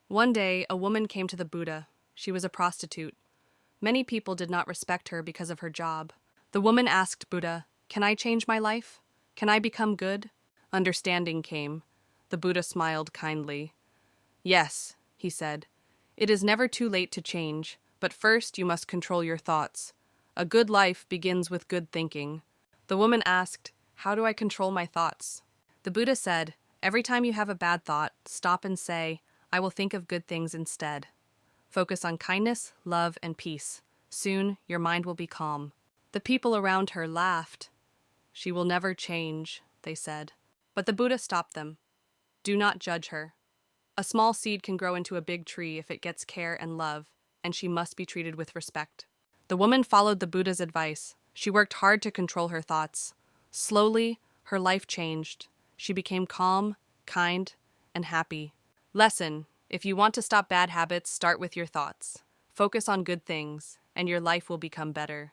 One day, a woman came to the Buddha. She was a prostitute. Many people did not respect her because of her job. The woman asked Buddha, "Can I change my life? Can I become good?" Understanding came. The Buddha smiled kindly. "Yes," he said. "It is never too late to change, but first you must control your thoughts. A good life begins with good thinking." The woman asked, "How do I control my thoughts?" The Buddha said, "Every time you have a bad thought, stop and say, 'I will think of good things instead.' Focus on kindness, love, and peace. Soon, your mind will be calm." The people around her laughed. "She will never change," they said. But the Buddha stopped them. "Do not judge her. A small seed can grow into a big tree if it gets care and love, and she must be treated with respect." The woman followed the Buddha's advice. She worked hard to control her thoughts. Slowly, her life changed. She became calm, kind, and happy. Lesson: if you want to stop bad habits, start with your thoughts. Focus on good things, and your life will become better.